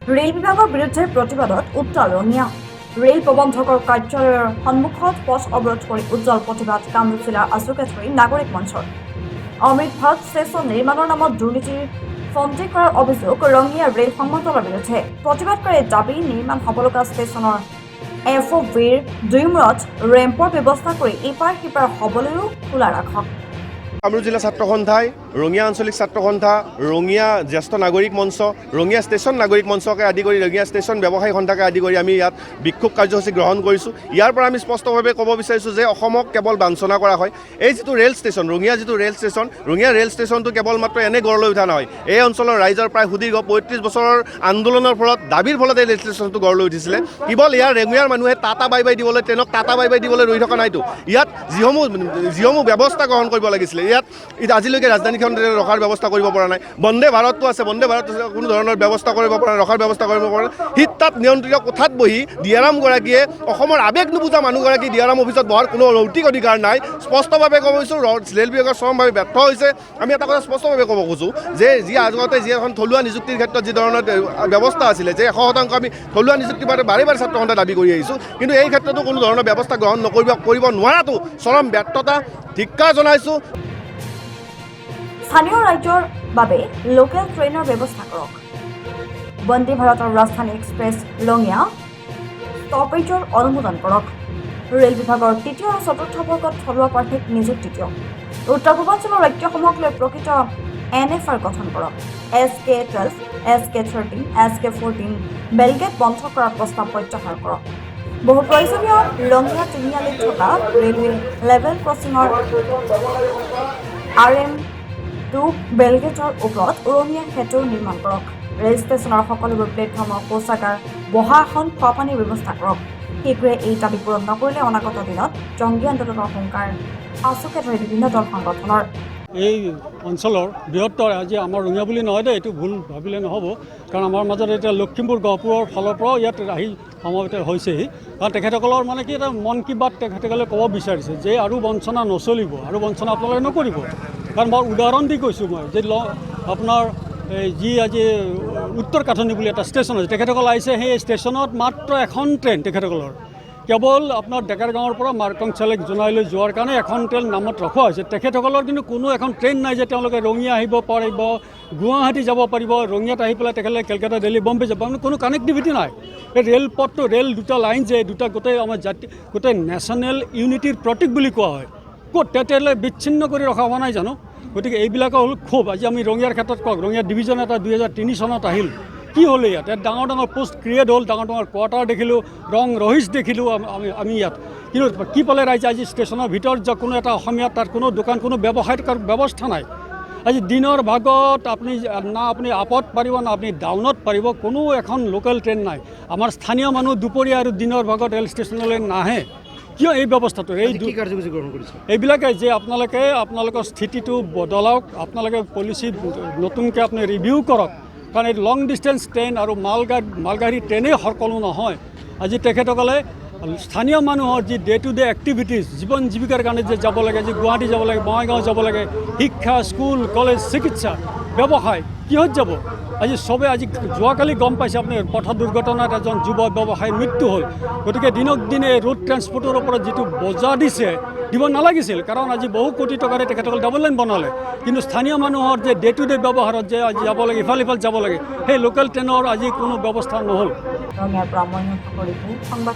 Rail বিভাগৰ বিৰুদ্ধে প্ৰতিবাদত উত্তাল ৰঙিয়া। ৰেল প্ৰবন্ধকৰ কাৰ্যালয়ৰ সন্মুখত পথ অৱৰোধ কৰি উজ্জ্বল প্ৰতিবাদ কামৰূপ আছুকে ধৰি নাগৰিক মঞ্চৰ। অমৃত ভাৰত ষ্টেচন নিৰ্মাণৰ নামত দুৰ্নীতিৰ ফন্দি কৰাৰ অভিযোগ ৰঙিয়া ৰেল সংমণ্ডলৰ বিৰুদ্ধে। প্ৰতিবাদকাৰী দাবী নিৰ্মাণ হ'ব লগা ষ্টেচনৰ FOVৰ দুইমূৰত ৰেম্পৰ ব্যৱস্থা কৰি ইপাৰ সিপাৰ হ'বলৈও খোলা ৰাখক। কামৰূপ জিলা ছাত্ৰ সন্থাই ৰঙিয়া আঞ্চলিক ছাত্ৰ সন্থা, ৰঙিয়া জ্যেষ্ঠ নাগৰিক মঞ্চ, ৰঙিয়া ষ্টেচন নাগৰিক মঞ্চকে আদি কৰি ৰঙিয়া ষ্টেচন ব্যৱসায়ী সন্থাকে আদি কৰি আমি ইয়াত বিক্ষোভ কাৰ্যসূচী গ্ৰহণ কৰিছোঁ। ইয়াৰ পৰা আমি স্পষ্টভাৱে ক'ব বিচাৰিছোঁ যে অসমক কেৱল বাঞ্ছনা কৰা হয়। এই যিটো ৰেল ষ্টেচন, ৰঙিয়া যিটো ৰেল ষ্টেচন, ৰঙিয়া ৰেল ষ্টেচনটো কেৱল মাত্ৰ এনে গঢ় লৈ উঠা নহয়। এই অঞ্চলৰ ৰাইজৰ প্ৰায় সুদীৰ্ঘ ৩৫ বছৰৰ আন্দোলনৰ ফলত, দাবীৰ ফলত এই ৰেল ষ্টেচনটো গঢ় লৈ উঠিছিলে। কেৱল ইয়াৰ ৰঙিয়াৰ মানুহে টাটা বাই বাই দিবলৈ, ট্ৰেইনক টাটা বাই বাই দিবলৈ ৰৈ থকা নাইতো। ইয়াত যিসমূহ ব্যৱস্থা গ্ৰহণ কৰিব লাগিছিলে, ইয়াত আজিলৈকে ৰাজধানীখন ৰখাৰ ব্যৱস্থা কৰিব পৰা নাই। বন্দে ভাৰতটো আছে, বন্দে ভাৰত কোনো ধৰণৰ ব্যৱস্থা কৰিব পৰা নাই, ৰখাৰ ব্যৱস্থা কৰিব পৰা নাই। শীত তাপ নিয়ন্ত্ৰিত কোঠাত বহি দিয়াৰামগৰাকীয়ে, অসমৰ আৱেগ নুবুজা মানুহগৰাকী দিয়াৰাম অফিচত বহাৰ কোনো নৈতিক অধিকাৰ নাই। স্পষ্টভাৱে ক'ব খুজিছোঁ, ৰেল বিভাগৰ চৰমভাৱে ব্যৰ্থ হৈছে। আমি এটা কথা স্পষ্টভাৱে ক'ব খোজোঁ যে আগতে যি এখন থলুৱা নিযুক্তিৰ ক্ষেত্ৰত যি ধৰণৰ ব্যৱস্থা আছিলে, যে 100% আমি থলুৱা নিযুক্তিৰ বাবে বাৰে বাৰে ছাত্ৰ সন্থাই দাবী কৰি আহিছোঁ, কিন্তু এই ক্ষেত্ৰতো কোনো ধৰণৰ ব্যৱস্থা গ্ৰহণ কৰিব নোৱাৰাটো চৰম ব্যৰ্থতা, ধিক্কাৰ জনাইছোঁ। স্থানীয় ৰাজ্যৰ বাবে লোকেল ট্ৰেইনৰ ব্যৱস্থা কৰক। বন্দে ভাৰতৰ ৰাজধানী এক্সপ্ৰেছ ৰঙিয়া ষ্টপেজৰ অনুমোদন কৰক। ৰেল বিভাগৰ তৃতীয় আৰু চতুৰ্থ বৰ্গত থলুৱা প্ৰাৰ্থীক নিযুক্তি দিয়ক। উত্তৰ পূৰ্বাঞ্চলৰ ৰাজ্যসমূহক লৈ প্ৰকৃত NFR গঠন কৰক। SK12, SK13, SK14 বেলগেট বন্ধ কৰাৰ প্ৰস্তাৱ প্ৰত্যাহাৰ কৰক। বহু প্ৰয়োজনীয় ৰঙিয়া তিনিআলিত থকা ৰেলৱে লেভেল ক্ৰছিঙৰ RM2 বেলগেটৰ ওপৰত উৰণীয়া সেতু নিৰ্মাণ কৰক। ৰেল ষ্টেচনৰ সকলোবোৰ প্লেটফৰ্মৰ শৌচাগাৰ, বহা আসন, খোৱাপানীৰ ব্যৱস্থা কৰক। শীঘ্ৰে এই দাবী পূৰণ নকৰিলে অনাগত দিনত জংগী আন্দোলনৰ সংকাৰ আছুকে ধৰি বিভিন্ন দল সংগঠনৰ। এই অঞ্চলৰ বৃহত্তৰ, আজি আমাৰ ৰঙিয়া বুলি নহয় দেই, এইটো ভুল ভাবিলে নহ'ব, কাৰণ আমাৰ মাজত এতিয়া লখিমপুৰ গহপুৰৰ ফালৰ পৰাও ইয়াত আহি সমবেত হৈছেহি। কাৰণ তেখেতসকলৰ মানে কি এটা মন কি বাত তেখেতসকলে ক'ব বিচাৰিছে যে আৰু বঞ্চনা নচলিব, আৰু বঞ্চনা আপোনালোকে নকৰিব। কাৰণ মই উদাহৰণ দি কৈছোঁ, মই যে আপোনাৰ যি আজি উত্তৰ কাঠনি বুলি এটা ষ্টেচন আছে, তেখেতসকল আহিছে, সেই ষ্টেচনত মাত্ৰ এখন ট্ৰেইন তেখেতসকলৰ, কেৱল আপোনাৰ ডেকাৰগাঁৱৰ পৰা মাৰ্কংচালেক জোনাইলৈ যোৱাৰ কাৰণে এখন ট্ৰেইন নামত ৰখোৱা হৈছে। তেখেতসকলৰ কিন্তু কোনো এখন ট্ৰেইন নাই যে তেওঁলোকে ৰঙিয়া আহিব পাৰিব, গুৱাহাটী যাব পাৰিব, ৰঙিয়াত আহি পেলাই তেখেতলোকে কেলকাতা, দিল্লী, বম্বে যাব, মানে কোনো কানেক্টিভিটি নাই। এই ৰেলপথটো, ৰেল দুটা লাইন যে দুটা গোটেই আমাৰ গোটেই নেশ্যনেল ইউনিটিৰ প্ৰতীক বুলি কোৱা হয়, ক'ত তেতিয়াহ'লে বিচ্ছিন্ন কৰি ৰখা হোৱা নাই জানো? গতিকে এইবিলাকৰ হ'ল ক্ষোভ। আজি আমি ৰঙিয়াৰ ক্ষেত্ৰত কওক, ৰঙিয়া ডিভিজন এটা 2003 চনত আহিল, কি হ'ল ইয়াত? ইয়াত ডাঙৰ ডাঙৰ পোষ্ট ক্ৰিয়েট হ'ল, ডাঙৰ ডাঙৰ কোৱাৰ্টাৰ দেখিলোঁ, ৰং ৰহিচ দেখিলোঁ আমি ইয়াত। কিন্তু কি পালে ৰাইজে? আজি ষ্টেচনৰ ভিতৰত যে কোনো এটা অসমীয়া, তাত কোনো দোকান, কোনো ব্যৱসায়িক ব্যৱস্থা নাই। আজি দিনৰ ভাগত আপুনি আপত পাৰিব, না আপুনি ডাউনত পাৰিব, কোনো এখন লোকেল ট্ৰেইন নাই। আমাৰ স্থানীয় মানুহ দুপৰীয়া আৰু দিনৰ ভাগত ৰেল ষ্টেচনলৈ নাহে। কিয় এই ব্যৱস্থাটো? এইবিলাকে যে আপোনালোকৰ স্থিতিটো বদলাওক, আপোনালোকে পলিচি নতুনকৈ আপুনি ৰিভিউ কৰক। কাৰণ এই লং ডিষ্টেঞ্চ ট্ৰেইন আৰু মালগাড়ী ট্ৰেইনেই সকলো নহয়। আজি তেখেতসকলে স্থানীয় মানুহৰ যি টু ডে এক্টিভিটিজ, জীৱন জীৱিকাৰ কাৰণে যে যাব লাগে, যে গুৱাহাটী যাব লাগে, বঙাইগাঁও যাব লাগে, শিক্ষা, স্কুল, কলেজ, চিকিৎসা, ব্যৱসায়, কিহত যাব? আজি যোৱাকালি গম পাইছে আপুনি, পথ দুৰ্ঘটনাত এজন যুৱ ব্যৱসায়ীৰ মৃত্যু হ'ল। গতিকে দিনক দিনে ৰোড ট্ৰেন্সপৰ্টৰ ওপৰত যিটো বজা দিব নালাগিছিল, কাৰণ আজি বহু কোটি টকাৰে তেখেতসকলে ডাবল লাইন বনালে। কিন্তু স্থানীয় মানুহৰ যে টু ডে ব্যৱহাৰত যে আজি যাব লাগে, ইফাল যাব লাগে, সেই লোকেল ট্ৰেইনৰ আজি কোনো ব্যৱস্থা নহ'ল। ৰঙিয়াৰ পৰা মই সংবাদ